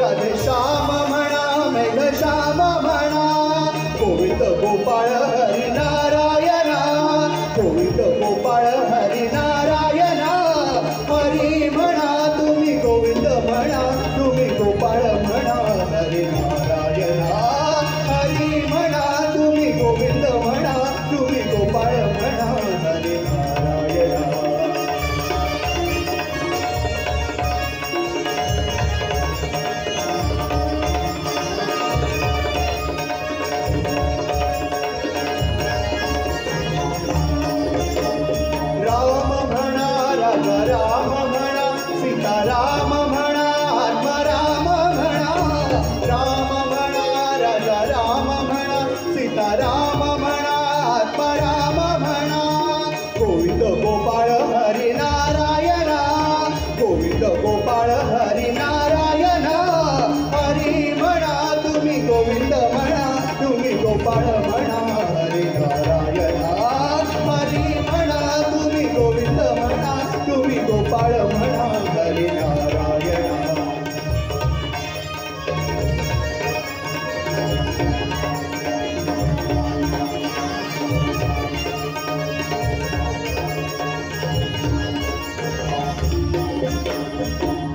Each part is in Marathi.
राधे श्याम म्हणा, मेघश्याम म्हणा, गोविंद गोपाळ हरी नारायणा, गोविंद गोपाळ हरी नारायणा. हरी म्हणा तुम्ही गोविंद म्हणा, तुम्ही गोपाळ म्हणा हरी नारायणा. हरी म्हणा तुम्ही गोविंद म्हणा, तुम्ही गोपाळ म्हणा हरी नारायणा. राम म्हणा, राजा राम म्हणा, सीताराम म्हणा, आत्माराम म्हणा. राम म्हणा, राजा राम म्हणा, सीताराम म्हणा, आत्माराम म्हणा. गोविंद गोपाळ हरी नारायणा, गोविंद गोपाळ हरी नारायणा. हरी म्हणा तुम्ही गोविंद म्हणा, तुम्ही गोपाळ म्हणा हरी नारायणा. हरी म्हणा तुम्ही गोविंद म्हणा, तुम्ही गोपाळ म्हणा हरी नारायणा.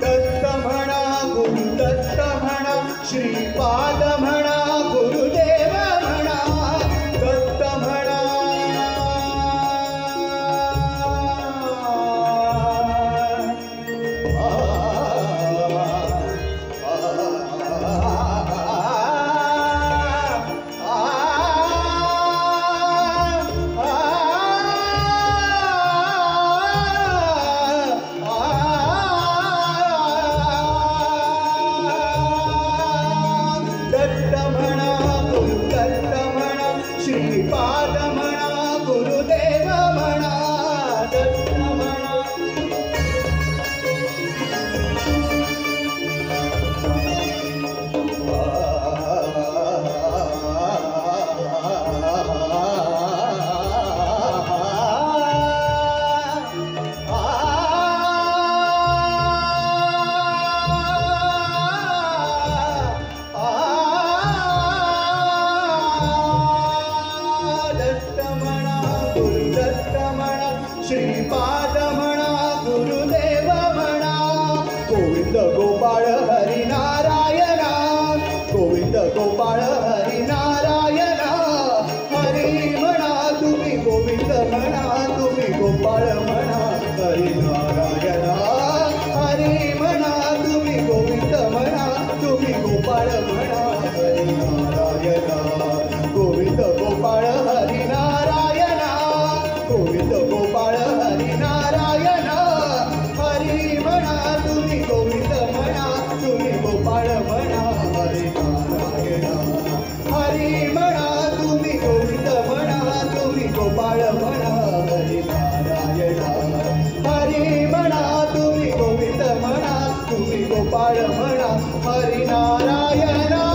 दत्त म्हणा, गुरु दत्त म्हणा, श्रीपाद म्हणा, गुरुदेव म्हणा. दत्त म्हणा, दत्त म्हणा, गुरु दत्त म्हणा, श्रीपाद म्हणा, गुरुदेव म्हणा. दत्त म्हणा, दत्त म्हणा, गुरु दत्त म्हणा, श्रीपाद म्हणा, गुरुदेव म्हणा. गोविंद गोपाळ हरी नारायणा, गोविंद गोपाळ हरी नारायणा. हरी म्हणा तुम्ही गोविंद म्हणा, तुम्ही गोपाळ म्हणा हरी नारायणा. हरी म्हणा तुम्ही गोविंद म्हणा, तुम्ही गोपाळ म्हणा हरी नारायणा. गोविंद गोपाळ हरी नारायणा, गोविंद गोपाळ हरी नारायणा. हरी म्हणा तुम्ही गोविंद म्हणा, तुम्ही गोपाळ म्हणा हरी नारायणा. हरी म्हणा तुम्ही गोविंद म्हणा, तुम्ही गोपाळ म्हणा हरी नारायणा. हरी म्हणा तुम्ही गोविंद म्हणा, तुम्ही गोपाळ म्हणा हरी नारायणा.